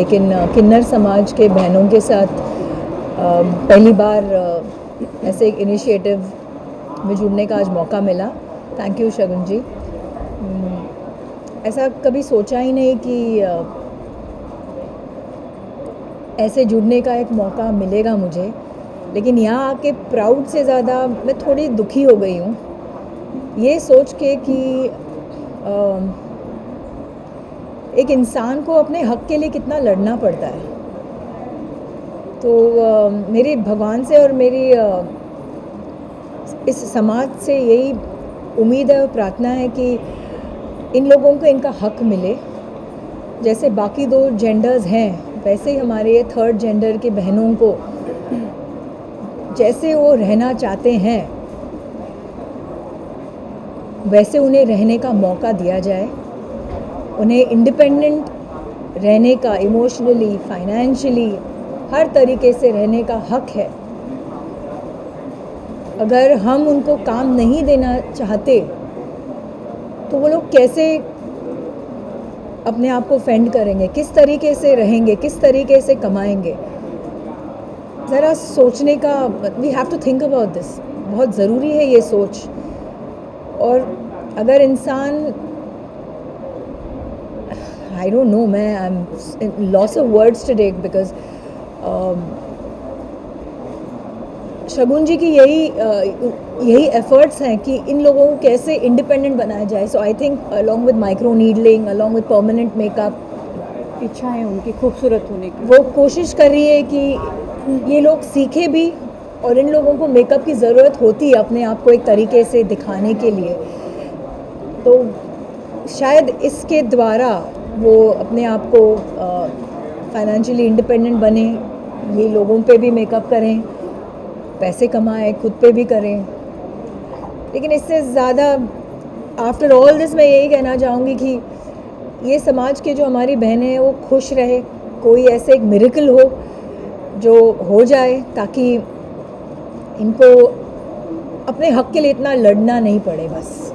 लेकिन किन्नर समाज के बहनों के साथ पहली बार ऐसे एक इनिशिएटिव में जुड़ने का आज मौका मिला। थैंक यू शगुन जी। ऐसा कभी सोचा ही नहीं कि ऐसे जुड़ने का एक मौका मिलेगा मुझे, लेकिन यहाँ आके प्राउड से ज़्यादा मैं थोड़ी दुखी हो गई हूँ ये सोच के कि एक इंसान को अपने हक के लिए कितना लड़ना पड़ता है। तो मेरी भगवान से और मेरी इस समाज से यही उम्मीद है और प्रार्थना है कि इन लोगों को इनका हक मिले। जैसे बाकी दो जेंडर्स हैं वैसे ही हमारे ये थर्ड जेंडर के बहनों को जैसे वो रहना चाहते हैं वैसे उन्हें रहने का मौका दिया जाए। उन्हें इंडिपेंडेंट रहने का, इमोशनली, फाइनेंशियली, हर तरीके से रहने का हक है। अगर हम उनको काम नहीं देना चाहते तो वो लोग कैसे अपने आप को फेंड करेंगे, किस तरीके से रहेंगे, किस तरीके से कमाएंगे। ज़रा सोचने का, we have to think about this. बहुत ज़रूरी है ये सोच। और अगर इंसान, आई डोंट नो, मैं I am loss of words today because Shagun ji की यही एफर्ट्स हैं कि इन लोगों को कैसे इंडिपेंडेंट बनाया जाए। So I think along with micro needling, along with permanent makeup, इच्छा है उनकी खूबसूरत होने की, वो कोशिश कर रही है कि ये लोग सीखे भी। और इन लोगों को मेकअप की ज़रूरत होती है अपने आप को एक तरीके से दिखाने के लिए। तो शायद इसके द्वारा वो अपने आप को फाइनेंशियली इंडिपेंडेंट बने, ये लोगों पे भी मेकअप करें, पैसे कमाएं, खुद पे भी करें। लेकिन इससे ज़्यादा आफ्टर ऑल दिस मैं यही कहना चाहूँगी कि ये समाज के जो हमारी बहनें हैं वो खुश रहे। कोई ऐसे एक मिरेकल हो जो हो जाए ताकि इनको अपने हक के लिए इतना लड़ना नहीं पड़े। बस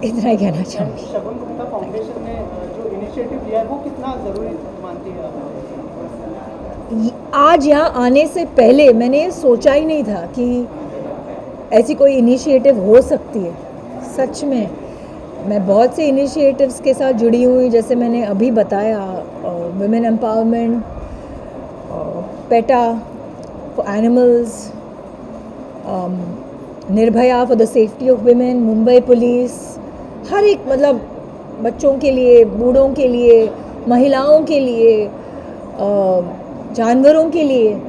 इतना ही कहना चाहूँगी। शगुन गुप्ता फाउंडेशन ने जो इनिशिएटिव लिया है वो कितना ज़रूरी मानती है आप? आज यहाँ आने से पहले मैंने ये सोचा ही नहीं था कि ऐसी कोई इनिशिएटिव हो सकती है। सच में मैं बहुत से इनिशिएटिव्स के साथ जुड़ी हुई, जैसे मैंने अभी बताया, women empowerment, PETA for animals, Nirbhaya for the safety of women, Mumbai police, हर एक, मतलब बच्चों के लिए, बूढ़ों के लिए, महिलाओं के लिए, जानवरों के लिए।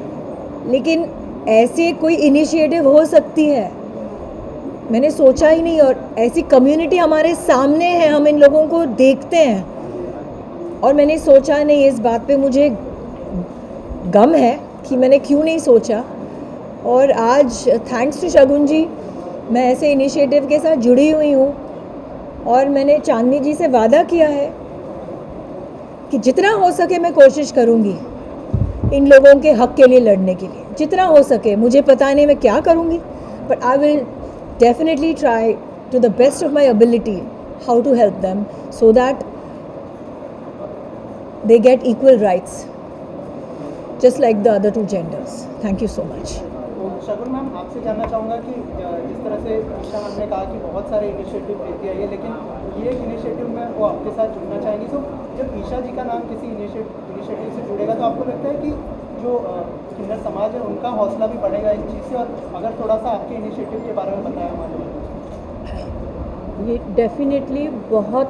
लेकिन ऐसे कोई इनिशिएटिव हो सकती है मैंने सोचा ही नहीं। और ऐसी कम्युनिटी हमारे सामने है, हम इन लोगों को देखते हैं और मैंने सोचा नहीं। इस बात पे मुझे गम है कि मैंने क्यों नहीं सोचा। और आज थैंक्स टू शगुन जी मैं ऐसे इनिशिएटिव के साथ जुड़ी हुई हूँ। और मैंने चांदनी जी से वादा किया है कि जितना हो सके मैं कोशिश करूँगी इन लोगों के हक के लिए लड़ने के लिए, जितना हो सके। मुझे पता नहीं मैं क्या करूँगी, but I will definitely try to the best of my ability how to help them so that they get equal rights just like the other two genders. Thank you so much. Shagun ma'am, आपसे जानना चाहूँगा कि जिस तरह से Isha ma'am ने कहा कि बहुत सारे इनिशिएटिव लेती है ये, लेकिन ये इनिशिएटिव में वो आपके साथ जुड़ना चाहेंगी। तो जब ईशा जी का नाम किसी इनिशिएटिव से जुड़ेगा तो आपको लगता है कि जो किन्नर समाज है उनका हौसला भी बढ़ेगा इस चीज़ से? और अगर थोड़ा सा आपके इनिशिएटिव के बारे में बताया हमारे। ये डेफिनेटली बहुत,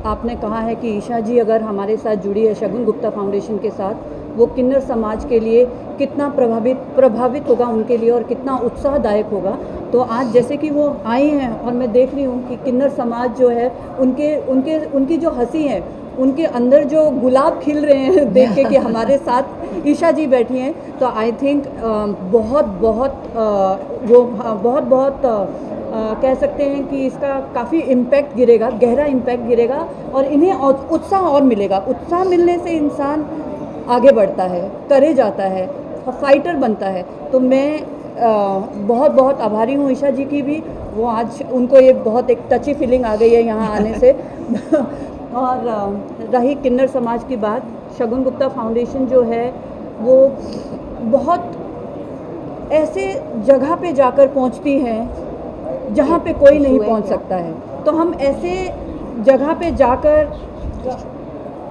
आपने कहा है कि ईशा जी अगर हमारे साथ जुड़ी है शगुन गुप्ता फाउंडेशन के साथ, वो किन्नर समाज के लिए कितना प्रभावित होगा उनके लिए और कितना उत्साहदायक होगा। तो आज जैसे कि वो आई हैं और मैं देख रही हूँ कि किन्नर समाज जो है उनकी जो हंसी है, उनके अंदर जो गुलाब खिल रहे हैं देख के कि हमारे साथ ईशा जी बैठी हैं, तो आई थिंक बहुत कह सकते हैं कि इसका काफ़ी इम्पैक्ट गिरेगा, गहरा इम्पैक्ट गिरेगा और इन्हें उत्साह और मिलेगा। उत्साह मिलने से इंसान आगे बढ़ता है, करे जाता है, फाइटर बनता है। तो मैं बहुत आभारी हूँ ईशा जी की भी। वो आज उनको ये बहुत एक टची फीलिंग आ गई है यहाँ आने से और रही किन्नर समाज की बात, शगुन गुप्ता फाउंडेशन जो है वो बहुत ऐसे जगह पे जाकर पहुंचती है जहाँ पे कोई नहीं पहुंच सकता है। तो हम ऐसे जगह पे जाकर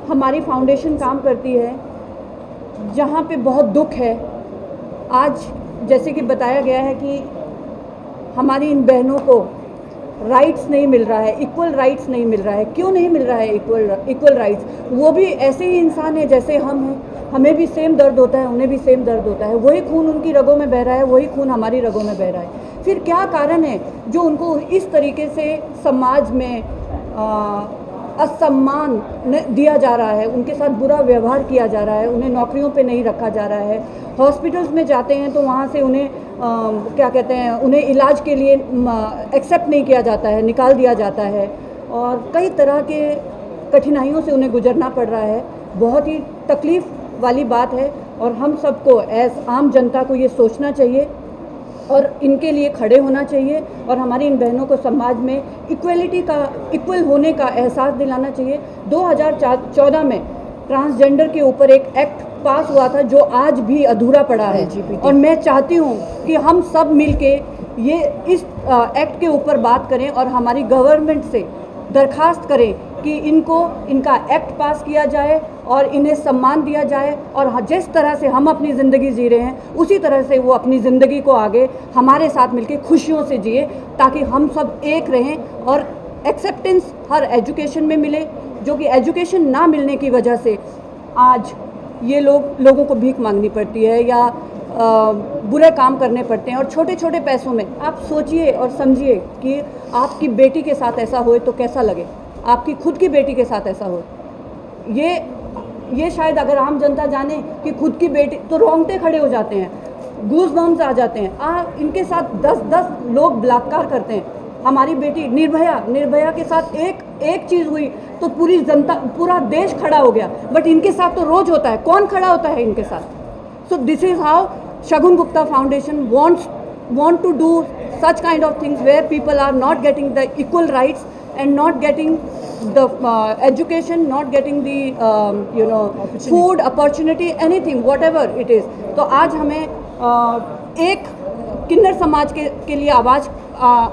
हमारी फाउंडेशन काम करती है जहाँ पे बहुत दुख है। आज जैसे कि बताया गया है कि हमारी इन बहनों को राइट्स नहीं मिल रहा है, इक्वल राइट्स नहीं मिल रहा है। क्यों नहीं मिल रहा है इक्वल राइट्स? वो भी ऐसे ही इंसान है जैसे हम हैं, हमें भी सेम दर्द होता है, उन्हें भी सेम दर्द होता है। वही खून उनकी रगों में बह रहा है, वही खून हमारी रगों में बह रहा है। फिर क्या कारण है जो उनको इस तरीके से समाज में असम्मान दिया जा रहा है, उनके साथ बुरा व्यवहार किया जा रहा है, उन्हें नौकरियों पे नहीं रखा जा रहा है। हॉस्पिटल्स में जाते हैं तो वहाँ से उन्हें क्या कहते हैं, उन्हें इलाज के लिए एक्सेप्ट नहीं किया जाता है, निकाल दिया जाता है और कई तरह के कठिनाइयों से उन्हें गुजरना पड़ रहा है। बहुत ही तकलीफ़ वाली बात है और हम सबको एज आम जनता को ये सोचना चाहिए और इनके लिए खड़े होना चाहिए और हमारी इन बहनों को समाज में इक्वल होने का एहसास दिलाना चाहिए। 2014 में ट्रांसजेंडर के ऊपर एक एक्ट पास हुआ था जो आज भी अधूरा पड़ा है और मैं चाहती हूँ कि हम सब मिलके ये इस एक्ट के ऊपर बात करें और हमारी गवर्नमेंट से दरखास्त करें कि इनका एक्ट पास किया जाए और इन्हें सम्मान दिया जाए और जिस तरह से हम अपनी ज़िंदगी जी रहे हैं उसी तरह से वो अपनी ज़िंदगी को आगे हमारे साथ मिलकर खुशियों से जिए, ताकि हम सब एक रहें और एक्सेप्टेंस हर एजुकेशन में मिले, जो कि एजुकेशन ना मिलने की वजह से आज ये लोगों को भीख मांगनी पड़ती है या बुरे काम करने पड़ते हैं और छोटे छोटे पैसों में। आप सोचिए और समझिए कि आपकी बेटी के साथ ऐसा होए तो कैसा लगे, आपकी खुद की बेटी के साथ ऐसा हो। ये शायद अगर आम जनता जाने कि खुद की बेटी, तो रोंगटे खड़े हो जाते हैं, गूज बम्स आ जाते हैं। इनके साथ 10 लोग बलात्कार करते हैं। हमारी बेटी निर्भया के साथ एक चीज़ हुई तो पूरी जनता, पूरा देश खड़ा हो गया, बट इनके साथ तो रोज होता है। कौन खड़ा होता है इनके साथ? So this is how Shagun Gupta foundation want to do such kind of things where people are not getting the equal rights and not getting the education, not getting the food opportunity, anything whatever it is. तो आज हमें एक किन्नर समाज के लिए आवाज़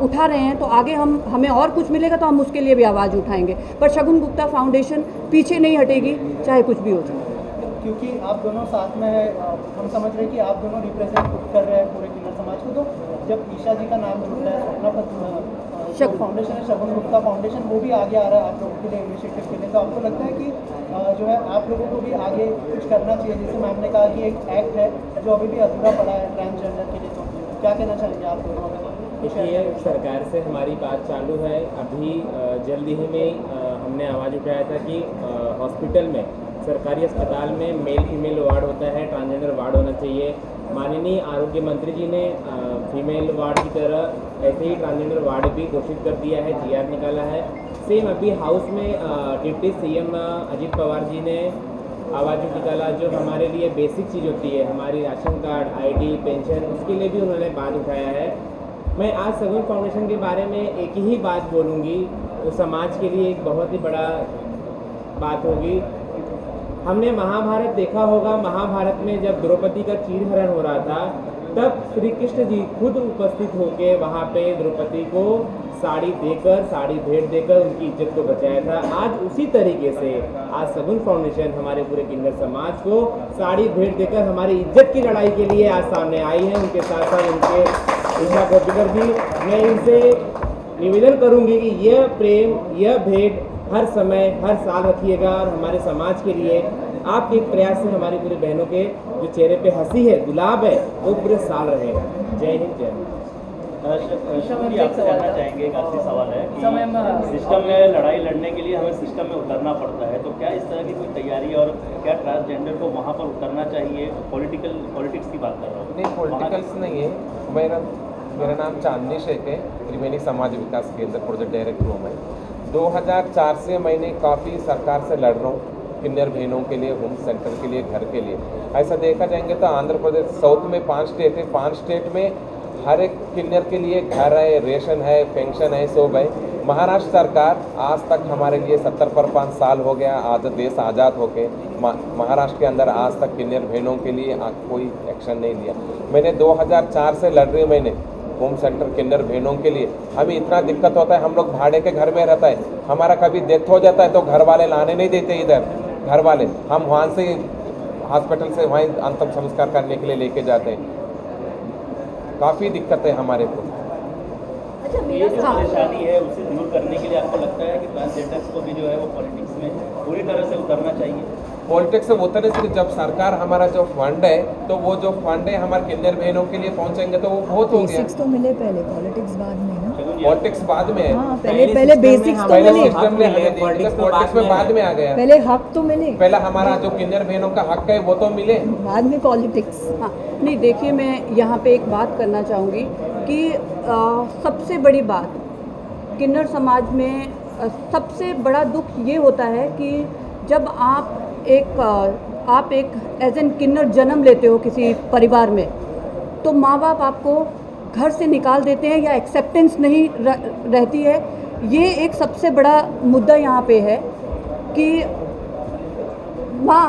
उठा रहे हैं, तो आगे हमें और कुछ मिलेगा तो हम उसके लिए भी आवाज़ उठाएंगे। पर शगुन गुप्ता फाउंडेशन पीछे नहीं हटेगी, चाहे कुछ भी हो जाए। क्योंकि आप दोनों साथ में है, हम समझ रहे हैं कि आप दोनों रिप्रेजेंट कर रहे हैं पूरे किन्नर समाज को। तो जब ईशा जी का नाम जुड़ रहा है, स्वप्ना फाउंडेशन है, शगुन गुप्ता फाउंडेशन, वो भी आगे आ रहा है आप लोगों के लिए इनिशिएटिव के लिए, तो आपको लगता है कि जो है आप लोगों को भी आगे कुछ करना चाहिए? जैसे मैम ने कहा कि एक एक्ट है जो अभी भी अधूरा पड़ा है ट्रांसजेंडर के लिए, तो क्या कहना चाहेंगे आप दोनों? देखिए, सरकार से हमारी बात चालू है। अभी जल्दी ही में हमने आवाज़ उठाया था कि हॉस्पिटल में, सरकारी अस्पताल में मेल फीमेल वार्ड होता है, ट्रांसजेंडर वार्ड होना चाहिए। माननीय आरोग्य मंत्री जी ने फीमेल वार्ड की तरह ऐसे ही ट्रांसजेंडर वार्ड भी घोषित कर दिया है, जीआर निकाला है। सेम अभी हाउस में डिप्टी सीएम अजित पवार जी ने आवाज़ निकाला, जो हमारे लिए बेसिक चीज़ होती है, हमारी राशन कार्ड, आईडी, पेंशन, उसके लिए भी उन्होंने बात उठाया है। मैं आज शगुन फाउंडेशन के बारे में एक ही बात बोलूँगी, वो समाज के लिए एक बहुत ही बड़ा बात होगी। हमने महाभारत देखा होगा, महाभारत में जब द्रौपदी का चीरहरण हो रहा था, तब श्री कृष्ण जी खुद उपस्थित होकर वहाँ पे द्रौपदी को साड़ी भेंट देकर उनकी इज्जत को बचाया था। आज उसी तरीके से आज शगुन फाउंडेशन हमारे पूरे किन्नर समाज को साड़ी भेंट देकर हमारी इज्जत की लड़ाई के लिए आज सामने आई है। उनके साथ साथ उनके इच्छा को बिगड़ भी मैं इनसे निवेदन करूँगी कि यह प्रेम, यह भेंट हर समय, हर साल रखिएगा और हमारे समाज के लिए आपके एक प्रयास से हमारी पूरी बहनों के जो चेहरे पे हंसी है, गुलाब है, वो पूरे साल रहेगा। जय हिंद, जय हिंद। आपसे जानना चाहेंगे, एक आखिरी सवाल है कि सिस्टम में लड़ाई लड़ने के लिए हमें सिस्टम में उतरना पड़ता है, तो क्या इस तरह की कोई तैयारी और क्या ट्रांसजेंडर को वहाँ पर उतरना चाहिए? पॉलिटिक्स की बात कर रहा हूँ। नहीं, पॉलिटिकल्स नहीं है। मेरा नाम चांदनी शेख है, त्रिवेणी समाज विकास केंद्र प्रोजेक्ट डायरेक्टर हूँ मैं। 2004 से मैंने काफ़ी सरकार से लड़ रहा हूँ किन्नर बहनों के लिए, होम सेंटर के लिए, घर के लिए। ऐसा देखा जाएंगे तो आंध्र प्रदेश, साउथ में 5 स्टेट है, 5 स्टेट में हर एक किन्नर के लिए घर है, रेशन है, पेंशन है, सब है। महाराष्ट्र सरकार आज तक हमारे लिए 70 पर 5 साल हो गया आज देश आज़ाद होके महाराष्ट्र के अंदर आज तक किन्नर बहनों के लिए कोई एक्शन नहीं लिया। मैंने 2004 से लड़ रही हूँ, मैंने होम सेंटर किन्नर बहनों के लिए। हमें इतना दिक्कत होता है, हम लोग भाड़े के घर में रहता है, हमारा कभी डेथ हो जाता है तो घर वाले लाने नहीं देते इधर, घर वाले हम वहाँ से हॉस्पिटल से वहीं अंतिम संस्कार करने के लिए लेके जाते हैं। काफ़ी दिक्कत है हमारे को। अच्छा, ये जो परेशानी है उसे दूर करने के लिए आपको लगता है कि ट्रांसजेंडर्स को भी जो है वो पॉलिटिक्स में पूरी तरह से उतरना चाहिए? पॉलिटिक्स से उतरने से जब सरकार हमारा जो फंड है तो वो जो फंड है हमारे किन्नर बहनों के लिए पहुंचेंगे तो वो बहुत हो गया। बेसिक्स तो मिले पहले, पॉलिटिक्स बाद में ना। पॉलिटिक्स बाद में है। हाँ, पहले बेसिक्स तो पहले मिले, सिस्टम ने हमें दिया, पॉलिटिक्स में बाद में आ गया। पहले हक तो मिले, पहला हमारा जो किन्नर बहनों का हक है वो तो मिले, बाद में पॉलिटिक्स। हाँ, नहीं देखिए, मैं यहाँ पे एक बात करना चाहूँगी कि सबसे बड़ी बात किन्नर समाज में सबसे बड़ा दुख ये होता है कि जब आप एक एज एन किन्नर जन्म लेते हो किसी परिवार में, तो माँ बाप आपको घर से निकाल देते हैं या एक्सेप्टेंस नहीं रहती है। ये एक सबसे बड़ा मुद्दा यहाँ पे है कि माँ,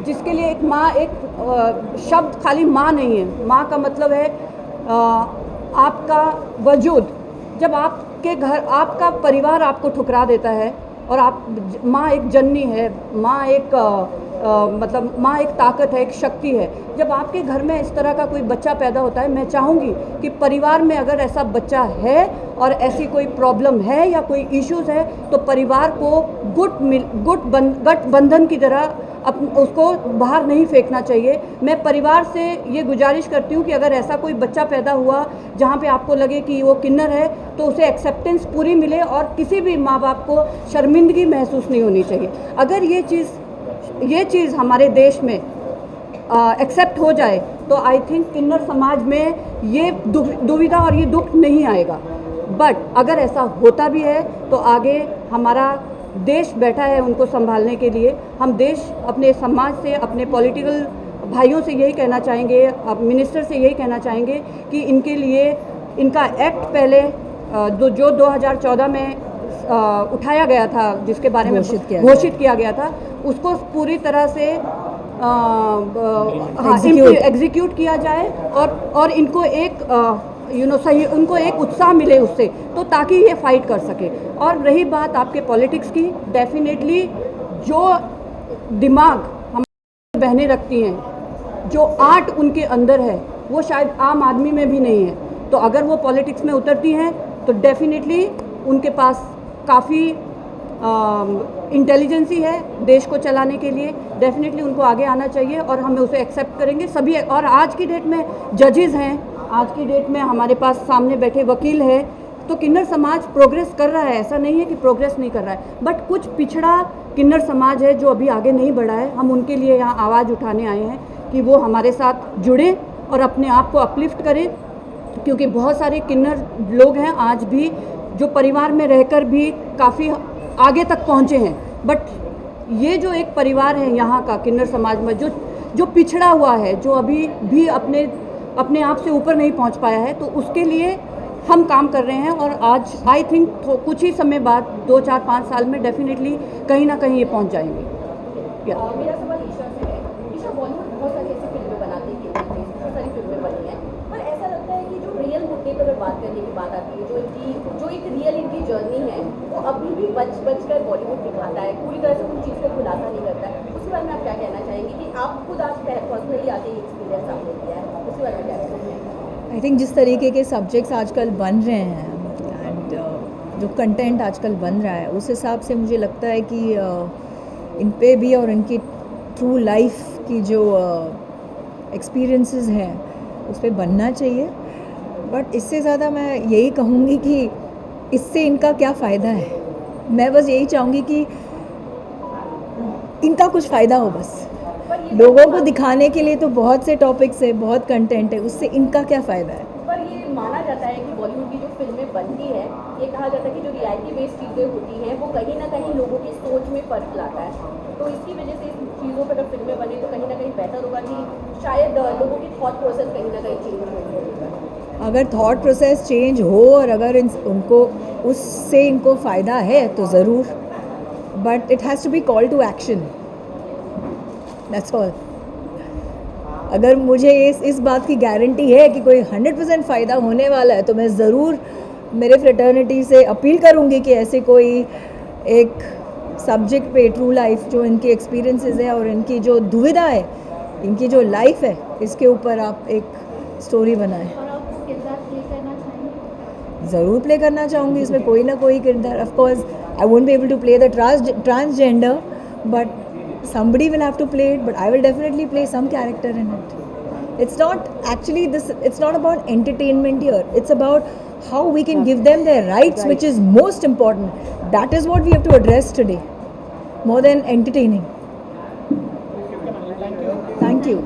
जिसके लिए एक माँ एक शब्द खाली माँ नहीं है, माँ का मतलब है आपका वजूद। जब आपके घर आपका परिवार आपको ठुकरा देता है और आप माँ एक जननी है, माँ एक मतलब माँ एक ताकत है, एक शक्ति है। जब आपके घर में इस तरह का कोई बच्चा पैदा होता है, मैं चाहूँगी कि परिवार में अगर ऐसा बच्चा है और ऐसी कोई प्रॉब्लम है या कोई इश्यूज़ है तो परिवार को गठबंधन की तरह उसको बाहर नहीं फेंकना चाहिए। मैं परिवार से ये गुजारिश करती हूँ कि अगर ऐसा कोई बच्चा पैदा हुआ जहाँ पे आपको लगे कि वो किन्नर है तो उसे एक्सेप्टेंस पूरी मिले और किसी भी माँ बाप को शर्मिंदगी महसूस नहीं होनी चाहिए। अगर ये चीज़ हमारे देश में एक्सेप्ट हो जाए तो आई थिंक किन्नर समाज में ये दुविधा और ये दुख नहीं आएगा। बट अगर ऐसा होता भी है तो आगे हमारा देश बैठा है उनको संभालने के लिए। हम देश अपने समाज से, अपने पॉलिटिकल भाइयों से यही कहना चाहेंगे, अब मिनिस्टर से यही कहना चाहेंगे कि इनके लिए इनका एक्ट पहले जो 2014 में उठाया गया था, जिसके बारे में घोषित किया गया था, उसको पूरी तरह से एग्जीक्यूट किया जाए और इनको एक सही उनको एक उत्साह मिले उससे, तो ताकि ये फाइट कर सके। और रही बात आपके पॉलिटिक्स की, डेफिनेटली जो दिमाग हमारी बहनें रखती हैं, जो आर्ट उनके अंदर है, वो शायद आम आदमी में भी नहीं है। तो अगर वो पॉलिटिक्स में उतरती हैं तो डेफिनेटली उनके पास काफ़ी इंटेलिजेंसी है देश को चलाने के लिए। डेफिनेटली उनको आगे आना चाहिए और हम उसे एक्सेप्ट करेंगे सभी। और आज की डेट में जजेस हैं, आज की डेट में हमारे पास सामने बैठे वकील है, तो किन्नर समाज प्रोग्रेस कर रहा है, ऐसा नहीं है कि प्रोग्रेस नहीं कर रहा है। बट कुछ पिछड़ा किन्नर समाज है जो अभी आगे नहीं बढ़ा है। हम उनके लिए यहाँ आवाज़ उठाने आए हैं कि वो हमारे साथ जुड़े और अपने आप को अपलिफ्ट करें, क्योंकि बहुत सारे किन्नर लोग हैं आज भी जो परिवार में रहकर भी काफ़ी आगे तक पहुँचे हैं। बट ये जो एक परिवार है यहाँ का किन्नर समाज में जो पिछड़ा हुआ है, जो अभी भी अपने आप से ऊपर नहीं पहुँच पाया है, तो उसके लिए हम काम कर रहे हैं। और आज आई थिंक कुछ ही समय बाद 2, 4, 5 साल में डेफिनेटली कहीं ना कहीं ये पहुँच जाएंगे। मेरा सवाल ईशा से है। ईशा, बॉलीवुड बहुत सारी ऐसी फिल्में बनाती है, बहुत सारी फिल्में बनी हैं, पर ऐसा लगता है कि जो रियल मुद्दे पर अगर बात करने की बात आती है, जो एक रियल इनकी जर्नी है, वो अभी भी बच कर बॉलीवुड दिखाता है, पूरी तरह से उन चीज़ को खुलासा नहीं करता है। उसके बारे में आप क्या कहना चाहेंगे कि आप खुद आज पर्सनली आके एक्सपीरियंस आपने किया है, उसके बारे में क्या कहना चाहेंगे? आई थिंक जिस तरीके के सब्जेक्ट्स आजकल बन रहे हैं एंड जो कंटेंट आजकल बन रहा है, उस हिसाब से मुझे लगता है कि इन पे भी और इनकी ट्रू लाइफ की जो एक्सपीरियंसेस हैं उस पर बनना चाहिए। बट इससे ज़्यादा मैं यही कहूँगी कि इससे इनका क्या फ़ायदा है। मैं बस यही चाहूँगी कि इनका कुछ फ़ायदा हो, बस लोगों को दिखाने के लिए तो बहुत से टॉपिक्स है, बहुत कंटेंट है, उससे इनका क्या फ़ायदा है। पर ये माना जाता है कि बॉलीवुड की जो फिल्में बनती है ये कहा जाता है कि जो रियलिटी बेस्ड चीज़ें होती हैं वो कहीं ना कहीं लोगों की सोच में फ़र्क लाता है, तो इसकी वजह से इन चीज़ों पर अगर फिल्में बने तो कहीं ना कहीं बेटर होगा कि शायद लोगों की थॉट प्रोसेस कहीं ना कहीं चेंज हो। अगर थॉट प्रोसेस चेंज हो और अगर उनको उससे इनको फ़ायदा है तो ज़रूर, but it has to be call to action, that's all. अगर मुझे इस बात की गारंटी है कि कोई 100% फ़ायदा होने वाला है तो मैं ज़रूर मेरे फ्रेटर्निटी से अपील करूँगी कि ऐसे कोई एक सब्जेक्ट पे ट्रू लाइफ जो इनके एक्सपीरियंसेस है और इनकी जो दुविधा है, इनकी जो लाइफ है, इसके ऊपर आप एक स्टोरी बनाएं। और आप वो किरदार प्ले करना चाहेंगे? ज़रूर प्ले करना चाहूँगी इसमें कोई ना कोई किरदार। Of course I won't be able to play the transgender, but somebody will have to play it, but I will definitely play some character in it. It's not actually this, it's not about entertainment here, it's about how we can give them their rights, which is most important. That is what we have to address today, more than entertaining. Thank you.